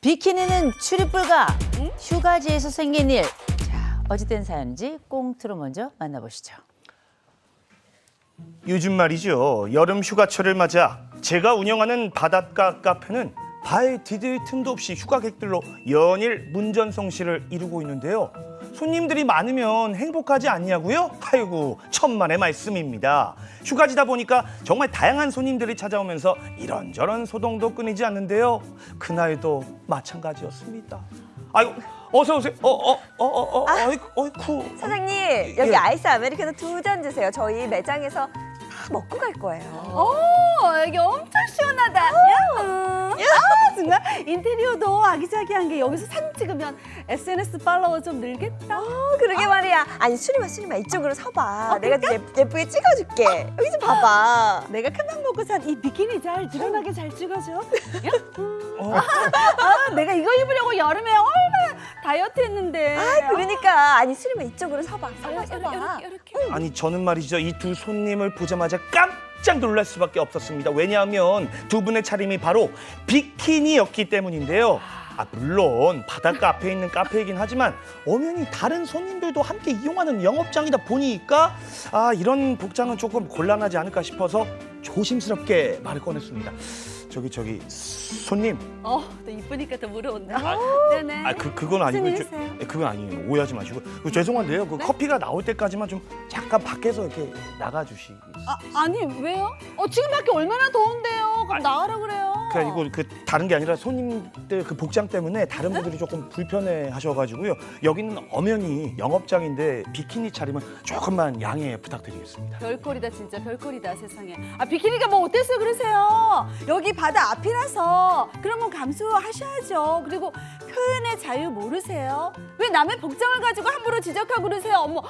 비키니는 출입 불가. 휴가지에서 생긴 일. 자, 어찌된 사연인지 꽁트로 먼저 만나보시죠. 요즘 말이죠. 여름 휴가철을 맞아 제가 운영하는 바닷가 카페는 바에 디딜 틈도 없이 휴가객들로 연일 문전성시를 이루고 있는데요. 손님들이 많으면 행복하지 않냐고요? 아이고, 천만의 말씀입니다. 휴가지다 보니까 정말 다양한 손님들이 찾아오면서 이런저런 소동도 끊이지 않는데요. 그날도 마찬가지였습니다. 아이고, 어서 오세요. 어이쿠. 사장님, 여기 아이스 아메리카노 2잔 주세요. 저희 매장에서 다 먹고 갈 거예요. 여기 엄청 시원하다. 정말 인테리어도 아기자기한 게 여기서 사진 찍으면 SNS 팔로워 좀 늘겠다. 그러게 말이야. 아니, 수리마 이쪽으로 서봐. 내가 예쁘게 찍어줄게. 여기 좀 봐봐. 내가 큰맘 먹고 산 이 비키니 잘 드러나게 잘 찍어줘. 내가 이거 입으려고 여름에 얼마나 다이어트 했는데. 그러니까 아니, 수리마 이쪽으로 서봐. 이렇게. 아니, 저는 말이죠. 이 두 손님을 보자마자 깜짝 놀랄 수밖에 없었습니다. 왜냐하면 두 분의 차림이 바로 비키니였기 때문인데요. 물론 바닷가 앞에 있는 카페이긴 하지만 엄연히 다른 손님들도 함께 이용하는 영업장이다 보니까 이런 복장은 조금 곤란하지 않을까 싶어서 조심스럽게 말을 꺼냈습니다. 저기 손님. 너 이쁘니까 더 물어온다. 네네. 그건 아니고 무슨 일 있어요? 그건 아니에요. 오해하지 마시고. 죄송한데요. 그 네? 커피가 나올 때까지만 좀 잠깐 밖에서 이렇게 나가 주시. 아니 왜요? 지금 밖에 얼마나 더운데요. 그럼 나가라 그래요. 아니고 다른 게 아니라 손님들 그 복장 때문에 다른 분들이 조금 불편해 하셔가지고요. 여기는 엄연히 영업장인데 비키니 차림은 조금만 양해 부탁드리겠습니다. 별꼴이다 진짜 별꼴이다 세상에. 비키니가 뭐 어때서 그러세요? 여기 바다 앞이라서 그런 건 감수하셔야죠. 그리고 표현의 자유 모르세요? 왜 남의 복장을 가지고 함부로 지적하고 그러세요? 어머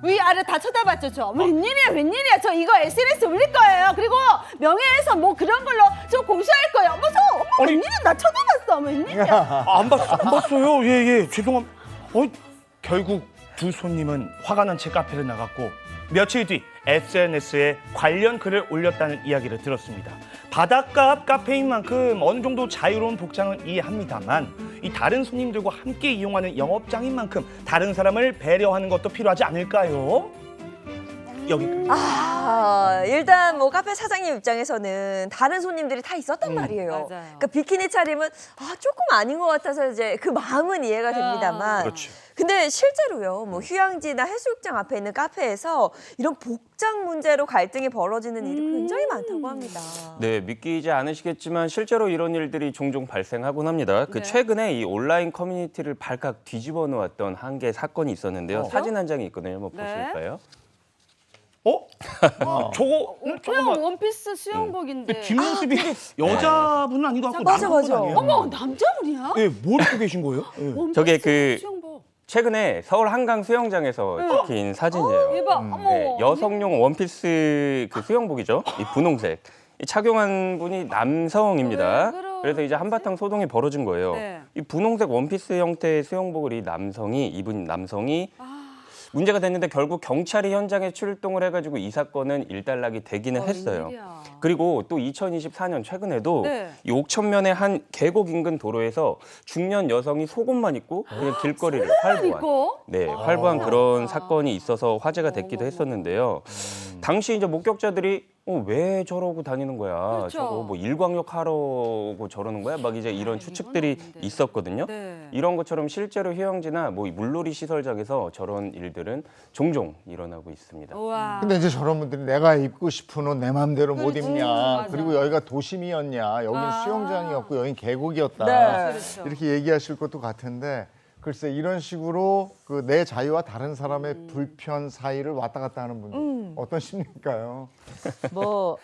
위아래 다 쳐다봤죠 저. 웬일이야 저 이거 SNS 올릴 거예요. 그리고 명예훼손 뭐 그런 걸로 저 공수할 거예요. 어머 웬일이야 나 쳐다봤어. 웬일이야. 안 봤어요. 예, 죄송합니다. 결국 두 손님은 화가 난 채 카페를 나갔고 며칠 뒤 SNS에 관련 글을 올렸다는 이야기를 들었습니다. 바닷가 앞 카페인 만큼 어느 정도 자유로운 복장은 이해합니다만 이 다른 손님들과 함께 이용하는 영업장인 만큼 다른 사람을 배려하는 것도 필요하지 않을까요? 여기까지. 일단 뭐 카페 사장님 입장에서는 다른 손님들이 다 있었단 말이에요. 맞아요. 그러니까 비키니 차림은 조금 아닌 것 같아서 이제 그 마음은 이해가 됩니다만. 그렇죠. 근데 실제로요, 뭐 휴양지나 해수욕장 앞에 있는 카페에서 이런 복장 문제로 갈등이 벌어지는 일이 굉장히 많다고 합니다. 네, 믿기지 않으시겠지만 실제로 이런 일들이 종종 발생하곤 합니다. 네. 최근에 이 온라인 커뮤니티를 발칵 뒤집어 놓았던 한 개의 사건이 있었는데요. 사진 한 장이 있거든요. 한번 네. 보실까요? 저거 그냥 원피스 수영복인데. 뒷모습이 여자분은 아닌 것 같고 맞아. 남자분 아니에요? 어머 남자분이야? 예, 뭘 입고 계신 거예요? 예. 원피스 저게 그 수영복. 최근에 서울 한강 수영장에서 찍힌 사진이에요. 대박. 어머. 네, 여성용 원피스 그 수영복이죠. 이 분홍색. 이 착용한 분이 남성입니다. 왜 그러지? 그래서 이제 한바탕 소동이 벌어진 거예요. 네. 이 분홍색 원피스 형태의 수영복을 입은 남성이 문제가 됐는데 결국 경찰이 현장에 출동을 해가지고 이 사건은 일단락이 되기는 했어요. 웬일이야. 그리고 또 2024년 최근에도 네. 이 옥천면의 한 계곡 인근 도로에서 중년 여성이 속옷만 입고 그냥 길거리를 활보한 입고? 활보한 그런 사건이 있어서 화제가 됐기도 했었는데요. 당시 이제 목격자들이 왜 저러고 다니는 거야? 그렇죠. 저거 뭐 일광욕 하러고 저러는 거야? 막 이제 이런 추측들이 이건 아닌데. 있었거든요. 네. 이런 것처럼 실제로 휴양지나 뭐 물놀이 시설장에서 저런 일들은 종종 일어나고 있습니다. 우와. 근데 이제 저런 분들이 내가 입고 싶은 옷 내 마음대로 못 그렇지. 입냐. 맞아. 그리고 여기가 도심이었냐. 여기는 수영장이었고 여긴 계곡이었다. 네. 그렇죠. 이렇게 얘기하실 것도 같은데 글쎄 이런 식으로 그 내 자유와 다른 사람의 불편 사이를 왔다 갔다 하는 분들 어떤 심리일까요? 뭐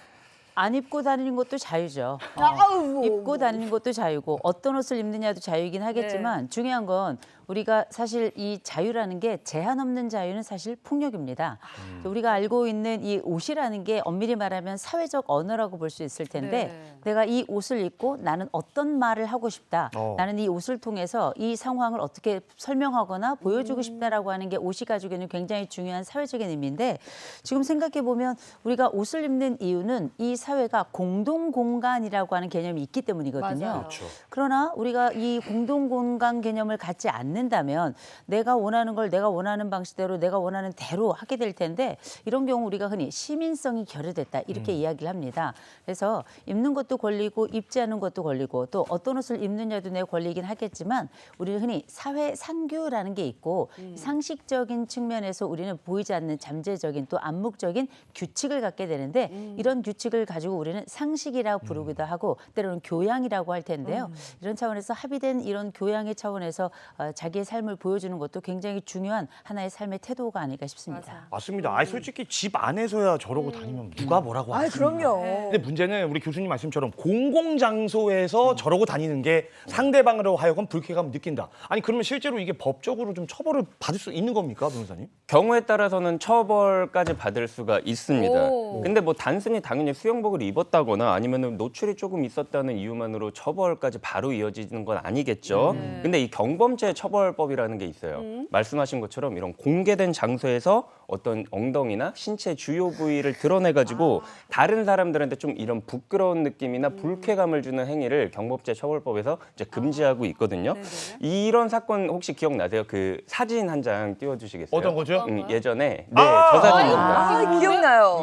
안 입고 다니는 것도 자유죠. 아우. 입고 다니는 것도 자유고 어떤 옷을 입느냐도 자유이긴 하겠지만 중요한 건 우리가 사실 이 자유라는 게 제한 없는 자유는 사실 폭력입니다. 우리가 알고 있는 이 옷이라는 게 엄밀히 말하면 사회적 언어라고 볼 수 있을 텐데 네. 내가 이 옷을 입고 나는 어떤 말을 하고 싶다. 나는 이 옷을 통해서 이 상황을 어떻게 설명하거나 보여주고 싶다라고 하는 게 옷이 가지고 있는 굉장히 중요한 사회적인 의미인데 지금 생각해 보면 우리가 옷을 입는 이유는 이 사회가 공동 공간이라고 하는 개념이 있기 때문이거든요. 맞아요. 그렇죠. 그러나 우리가 이 공동 공간 개념을 갖지 않는다면 내가 원하는 걸 내가 원하는 방식대로 내가 원하는 대로 하게 될 텐데 이런 경우 우리가 흔히 시민성이 결여됐다 이렇게 이야기를 합니다. 그래서 입는 것도 권리고 입지 않은 것도 권리고 또 어떤 옷을 입느냐도 내 권리이긴 하겠지만 우리는 흔히 사회 상규라는 게 있고 상식적인 측면에서 우리는 보이지 않는 잠재적인 또 암묵적인 규칙을 갖게 되는데 이런 규칙을 가지고 우리는 상식이라고 부르기도 하고 때로는 교양이라고 할 텐데요. 이런 차원에서 합의된 이런 교양의 차원에서 자기의 삶을 보여주는 것도 굉장히 중요한 하나의 삶의 태도가 아닐까 싶습니다. 맞습니다. 아 솔직히 집 안에서야 저러고 다니면 누가 뭐라고 아, 하겠습니까? 그럼요. 근데 문제는 우리 교수님 말씀처럼 공공장소에서 저러고 다니는 게 상대방으로 하여금 불쾌감을 느낀다. 아니 그러면 실제로 이게 법적으로 좀 처벌을 받을 수 있는 겁니까, 변호사님? 경우에 따라서는 처벌까지 받을 수가 있습니다. 오. 근데 뭐 단순히 당연히 수영복을 입었다거나 아니면은 노출이 조금 있었다는 이유만으로 처벌까지 바로 이어지는 건 아니겠죠. 근데 이 경범죄 처벌법이라는 게 있어요. 말씀하신 것처럼 이런 공개된 장소에서 어떤 엉덩이나 신체 주요 부위를 드러내가지고 다른 사람들한테 좀 이런 부끄러운 느낌이나 불쾌감을 주는 행위를 경범죄 처벌법에서 이제 금지하고 있거든요. 이런 사건 혹시 기억나세요? 그 사진 한 장 띄워주시겠어요? 어떤 거죠? 예전에 저 사진입니다. 아, 기억나요.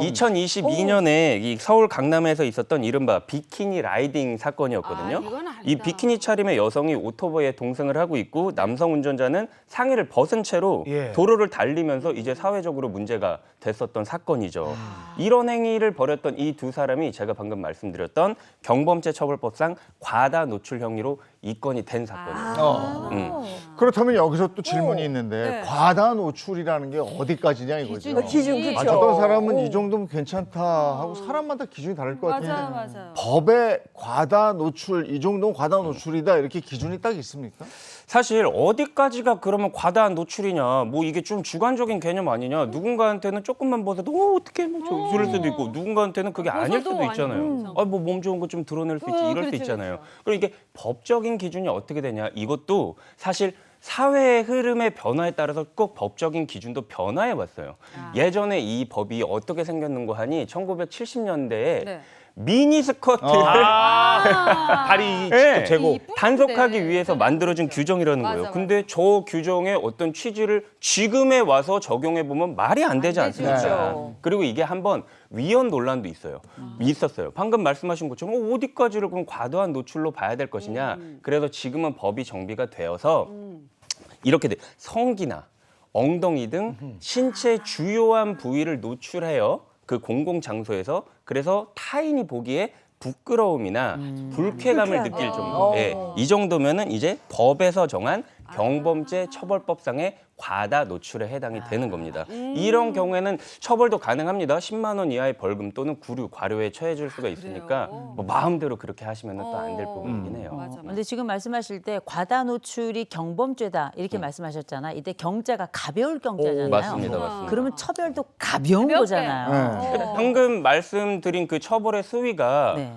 2022년에 이 서울 강남에서 있었던 이른바 비키니 라이딩 사건이었거든요. 이건 아니다. 이 비키니 차림의 여성이 오토바이에 동승을 하고 있고 남성 운전자는 상의를 벗은 채로 예. 도로를 달리면서 이제 사회적으로 문제가 됐었던 사건이죠. 이런 행위를 벌였던 이 두 사람이 제가 방금 말씀드렸던 경범죄 처벌법상 과다 노출 혐의로 입건이 된 사건이에요. 그렇다면 여기서 또 질문이 있는데 네. 과다 노출이라는 게 어디까지냐 이거죠. 기준 아, 그렇죠. 어떤 사람은 이 정도면 괜찮다 하고 사람마다 기준이 다를 것 같은데 맞아요. 법에 과다 노출 이 정도는 과다 노출이다 이렇게 기준이 딱 있습니까? 사실 어디까지가 그러면 과다한 노출이냐, 뭐 이게 좀 주관적인 개념 아니냐. 누군가한테는 조금만 벗어도 어떻게 뭐 이럴 수도 있고, 누군가한테는 그게 아닐 수도 벗어도 있잖아요. 뭐 몸 좋은 거 좀 드러낼 수 있지, 이럴 수 그렇죠, 있잖아요. 그리고 이게 법적인 기준이 어떻게 되냐, 이것도 사실 사회의 흐름의 변화에 따라서 꼭 법적인 기준도 변화해 왔어요. 예전에 이 법이 어떻게 생겼는고 하니 1970년대에 네. 미니 스커트를 다리 네. 재고. 이쁜데. 단속하기 위해서 만들어진 규정이라는 맞아, 거예요. 맞아. 근데 저 규정의 어떤 취지를 지금에 와서 적용해 보면 말이 안 되지 되죠. 않습니까? 그렇죠. 그리고 이게 한번 위헌 논란도 있었어요. 방금 말씀하신 것처럼 어디까지를 그럼 과도한 노출로 봐야 될 것이냐. 그래서 지금은 법이 정비가 되어서 이렇게 돼. 성기나 엉덩이 등 신체 주요한 부위를 노출해요. 그 공공 장소에서. 그래서 타인이 보기에 부끄러움이나 불쾌감을 느낄 정도. 예, 이 정도면은 이제 법에서 정한 경범죄 처벌법상의 과다 노출에 해당이 되는 겁니다. 이런 경우에는 처벌도 가능합니다. 10만 원 이하의 벌금 또는 구류, 과료에 처해질 수가 있으니까 뭐 마음대로 그렇게 하시면 또 안 될 부분이긴 해요. 맞아. 근데 지금 말씀하실 때 과다 노출이 경범죄다 이렇게 말씀하셨잖아. 이때 경자가 가벼울 경자잖아요. 맞습니다. 그러면 처벌도 가벼운 가볍게. 거잖아요. 방금 말씀드린 그 처벌의 수위가 네.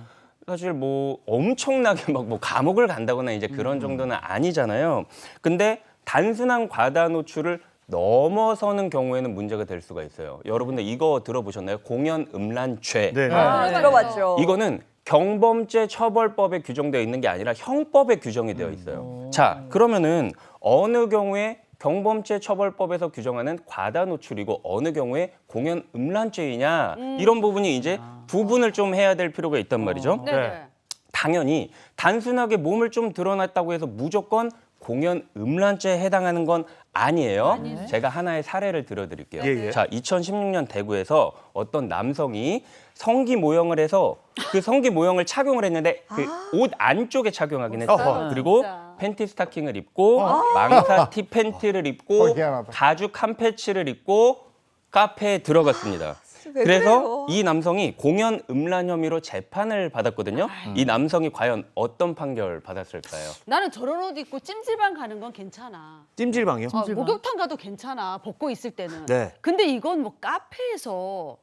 사실 뭐 엄청나게 막 뭐 감옥을 간다거나 이제 그런 정도는 아니잖아요. 근데 단순한 과다 노출을 넘어서는 경우에는 문제가 될 수가 있어요. 여러분들 이거 들어보셨나요? 공연 음란죄. 네. 들어봤죠. 이거는 경범죄 처벌법에 규정되어 있는 게 아니라 형법에 규정이 되어 있어요. 자, 그러면은 어느 경우에 경범죄 처벌법에서 규정하는 과다 노출이고 어느 경우에 공연 음란죄이냐 이런 부분이 이제 구분을 좀 해야 될 필요가 있단 말이죠. 네. 당연히 단순하게 몸을 좀 드러났다고 해서 무조건 공연 음란죄에 해당하는 건 아니에요. 제가 하나의 사례를 들어드릴게요. 예, 예. 자, 2016년 대구에서 어떤 남성이 성기 모형을 해서 그 성기 모형을 착용을 했는데 그 옷 안쪽에 착용하긴 했어요. 어허. 그리고 진짜. 팬티 스타킹을 입고 망사 티 팬티를 입고 희한하다. 가죽 한 패치를 입고 카페에 들어갔습니다. 왜 그래서 그래요? 이 남성이 공연 음란 혐의로 재판을 받았거든요. 이 남성이 과연 어떤 판결 받았을까요? 나는 저런 옷 입고 찜질방 가는 건 괜찮아. 찜질방이요? 목욕탕 가도 괜찮아. 벗고 있을 때는. 네. 근데 이건 뭐 카페에서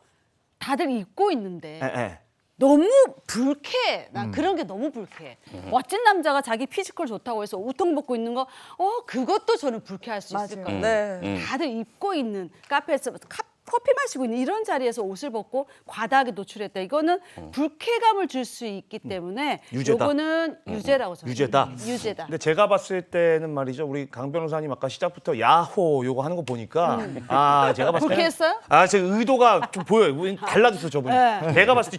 다들 입고 있는데 예, 예. 너무 불쾌해. 나 그런 게 너무 불쾌해. 멋진 남자가 자기 피지컬 좋다고 해서 우통 벗고 있는 거, 그것도 저는 불쾌할 수 있을 맞아요. 거예요. 네. 다들 입고 있는 카페에서 커피 마시고 있는 이런 자리에서 옷을 벗고 과다하게 노출했다. 이거는 불쾌감을 줄 수 있기 때문에 유죄다. 요거는 유죄라고 저는 유죄다. 유죄다. 근데 제가 봤을 때는 말이죠. 우리 강 변호사님 아까 시작부터 야호 요거 하는 거 보니까 아 제가 봤을 때는 불쾌했어요? 제 의도가 좀 보여요. 달라졌어 저분이. 네. 내가 봤을 때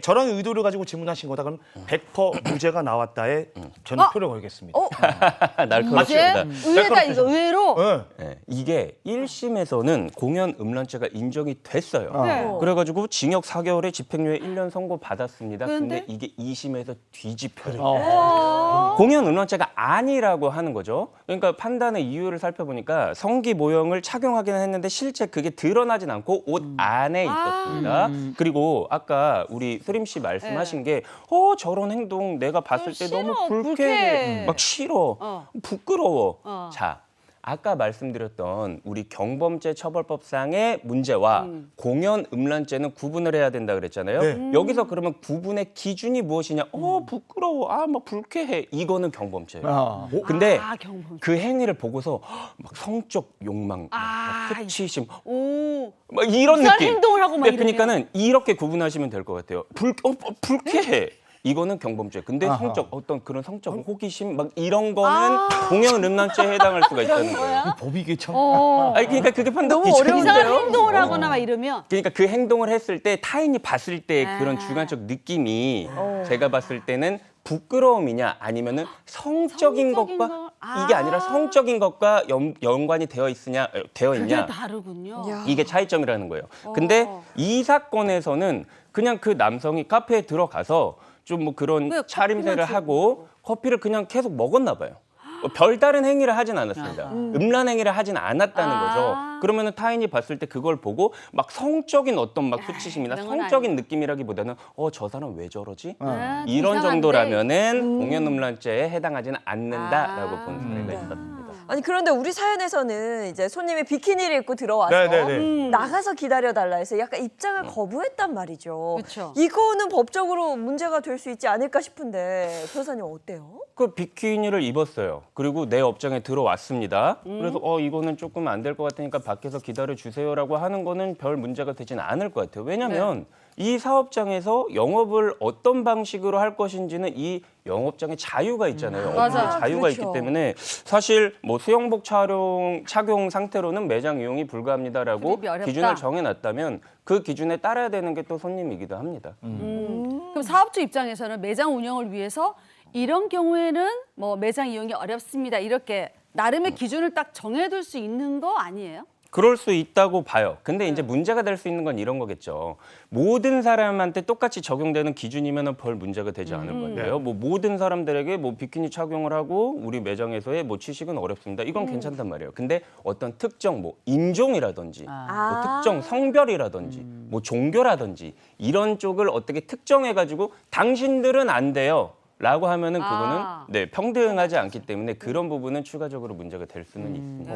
저런 의도를 가지고 질문하신 거다. 그럼 100% 무죄가 나왔다에 저는 표를 걸겠습니다. 날카롭습니다. 의외다 이거 의외로. 네. 네, 이게 1심에서는 공연 음란죄가 인정이 됐어요. 네. 그래가지고 징역 4개월에 집행유예 1년 선고 받았습니다. 그런데? 근데 이게 2심에서 뒤집혀요. 공연 음란죄가 아니라고 하는 거죠. 그러니까 판단의 이유를 살펴보니까 성기 모형을 착용하기는 했는데 실제 그게 드러나진 않고 옷 안에 있었습니다. 그리고 아까 우리 수림 씨 말씀하신 게 저런 행동 내가 봤을 때 싫어, 너무 불쾌해. 불쾌해. 막 싫어. 부끄러워. 어. 자, 아까 말씀드렸던 우리 경범죄 처벌법상의 문제와 공연 음란죄는 구분을 해야 된다 그랬잖아요. 네. 여기서 그러면 구분의 기준이 무엇이냐? 부끄러워. 막 불쾌해. 이거는 경범죄예요. 근데 경범. 그 행위를 보고서 막 성적 욕망, 막 수치심, 오. 막 이런 이상한 느낌. 행동을 하고 막 이러면. 그러니까는 이렇게 구분하시면 될 것 같아요. 불쾌해. 이거는 경범죄. 근데 어떤 그런 성적 호기심 막 이런 거는 공연 음란죄에 해당할 수가 있다는 거예요. 법이 이게 참. 아니 그러니까 그게 판단 너무 기준인데요. 이상한 행동을 하거나 막 이러면 그러니까 그 행동을 했을 때 타인이 봤을 때 그런 주관적 느낌이 제가 봤을 때는 부끄러움이냐 아니면은 성적인 것과 이게 아니라 성적인 것과 연관이 되어 있냐 그게 다르군요. 야. 이게 차이점이라는 거예요. 근데 이 사건에서는 그냥 그 남성이 카페에 들어가서 좀 뭐 그런 왜 차림새를 커피만 하고 커피를 그냥 계속 먹었나 봐요. 별다른 행위를 하진 않았습니다. 음란 행위를 하진 않았다는 거죠. 그러면은 타인이 봤을 때 그걸 보고 막 성적인 어떤 막 수치심이나 그런 건 성적인 느낌이라기보다는 저 사람 왜 저러지? 아, 이런 이상한데. 정도라면은 공연 음란죄에 해당하지는 않는다라고 보는 네. 사례가 있었습니다. 아니 그런데 우리 사연에서는 이제 손님이 비키니를 입고 들어와서 네네네. 나가서 기다려달라 해서 약간 입장을 거부했단 말이죠. 그쵸. 이거는 법적으로 문제가 될 수 있지 않을까 싶은데 변호사님 어때요? 그 비키니를 입었어요. 그리고 내 업장에 들어왔습니다. 그래서 이거는 조금 안 될 것 같으니까 밖에서 기다려 주세요라고 하는 거는 별 문제가 되지는 않을 것 같아요. 왜냐하면 이 사업장에서 영업을 어떤 방식으로 할 것인지는 이 영업장에 자유가 있잖아요. 맞아요. 업무에 자유가 그렇죠. 있기 때문에 사실 뭐 수영복 착용 상태로는 매장 이용이 불가합니다라고 수립이 어렵다. 기준을 정해놨다면 그 기준에 따라야 되는 게 또 손님이기도 합니다. 그럼 사업주 입장에서는 매장 운영을 위해서 이런 경우에는 뭐 매장 이용이 어렵습니다. 이렇게 나름의 기준을 딱 정해둘 수 있는 거 아니에요? 그럴 수 있다고 봐요. 근데 이제 문제가 될 수 있는 건 이런 거겠죠. 모든 사람한테 똑같이 적용되는 기준이면 별 문제가 되지 않을 건데요. 뭐 모든 사람들에게 뭐 비키니 착용을 하고 우리 매장에서의 뭐 취식은 어렵습니다. 이건 괜찮단 말이에요. 근데 어떤 특정 뭐 인종이라든지 뭐 특정 성별이라든지 뭐 종교라든지 이런 쪽을 어떻게 특정해가지고 당신들은 안 돼요. 라고 하면은 그거는 평등하지 않기 때문에 그런 부분은 추가적으로 문제가 될 수는 있습니다.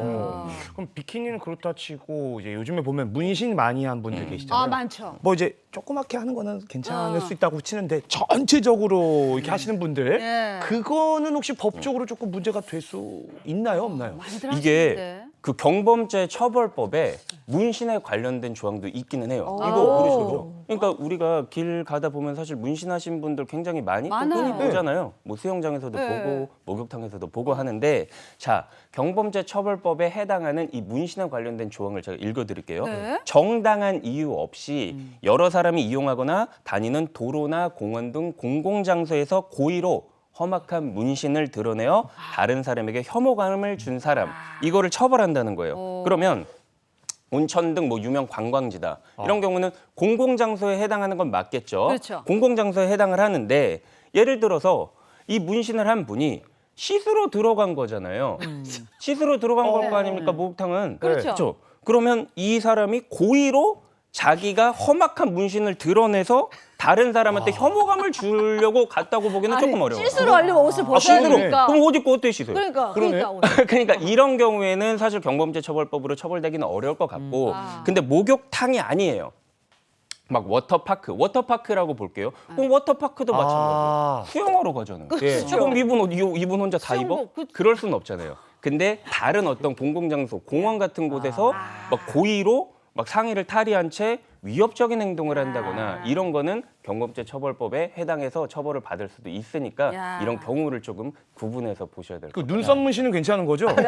그럼 비키니는 그렇다 치고 이제 요즘에 보면 문신 많이 한 분들 계시잖아요. 많죠. 뭐 이제 조그맣게 하는 거는 괜찮을 수 있다고 치는데 전체적으로 이렇게 하시는 분들 네. 그거는 혹시 법적으로 조금 문제가 될 수 있나요, 없나요? 많이들 이게 하시는데. 그 경범죄 처벌법에 문신에 관련된 조항도 있기는 해요. 이거 오. 모르시죠? 그러니까 우리가 길 가다 보면 사실 문신하신 분들 굉장히 많이 또 많아요. 흔히 보잖아요. 뭐 수영장에서도 네. 보고 목욕탕에서도 보고 하는데 자 경범죄 처벌법에 해당하는 이 문신에 관련된 조항을 제가 읽어드릴게요. 네. 정당한 이유 없이 여러 사람이 이용하거나 다니는 도로나 공원 등 공공장소에서 고의로 험악한 문신을 드러내어 다른 사람에게 혐오감을 준 사람 이거를 처벌한다는 거예요. 그러면 온천 등 뭐 유명 관광지다 이런 경우는 공공장소에 해당하는 건 맞겠죠. 그렇죠. 공공장소에 해당을 하는데 예를 들어서 이 문신을 한 분이 씻으러 들어간 거잖아요. 씻으러 들어간 걸 거 아닙니까 목욕탕은. 그렇죠. 그러면 이 사람이 고의로 자기가 험악한 문신을 드러내서 다른 사람한테 혐오감을 주려고 갔다고 보기는 조금 어려워요. 씻으러 하려면 옷을 벗어야 씻으러? 되니까. 그럼 옷 입고 어떻게 씻어요? 그러니까 옷. 그러니까 이런 경우에는 사실 경범죄 처벌법으로 처벌되기는 어려울 것 같고 근데 목욕탕이 아니에요. 막 워터파크라고 볼게요. 그럼 워터파크도 마찬가지예요. 수영하러 가잖아요. 그럼 이분 혼자 다 입어? 수영복, 그럴 수는 없잖아요. 근데 다른 어떤 공공장소, 공원 같은 곳에서 막 고의로 막 상의를 탈의한 채 위협적인 행동을 한다거나 이런 거는 경범죄 처벌법에 해당해서 처벌을 받을 수도 있으니까 야. 이런 경우를 조금 구분해서 보셔야 될 것 같아요. 그 눈썹 문신은 괜찮은 거죠? 이걸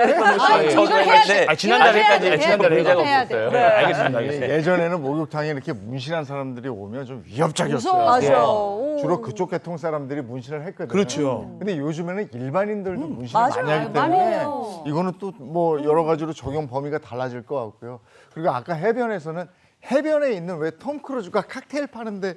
해야 돼. 아, 지난달에까지 이걸 지난달에 해야 돼. 문제가 없었어요. 네, 알겠습니다. 알겠습니다. 예전에는 목욕탕에 이렇게 문신한 사람들이 오면 좀 위협적이었어요. 맞아. 예. 오. 주로 그쪽 계통 사람들이 문신을 했거든요. 그렇죠. 근데 요즘에는 일반인들도 문신을 맞아요. 많이 하기 많이 때문에 해요. 이거는 또 뭐 여러 가지로 적용 범위가 달라질 것 같고요. 그리고 아까 해변에서는 해변에 있는 왜 톰 크루즈가 칵테일 파는데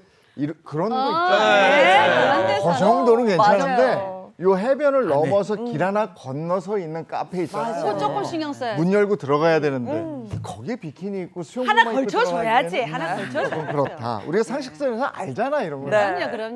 그런 거 있잖아요. 그런 그 정도는 괜찮은데 맞아요. 요 해변을 넘어서 길 하나 건너서 있는 카페 있잖아요. 그거 조금 신경 써야지. 문 열고 들어가야 되는데 거기에 비키니 입고 수영복 하나 걸쳐줘야지. 하나 좀 걸쳐줘야지. 그렇다. 우리가 상식선에서 알잖아 이런 거. 네. 그럼요, 그럼요.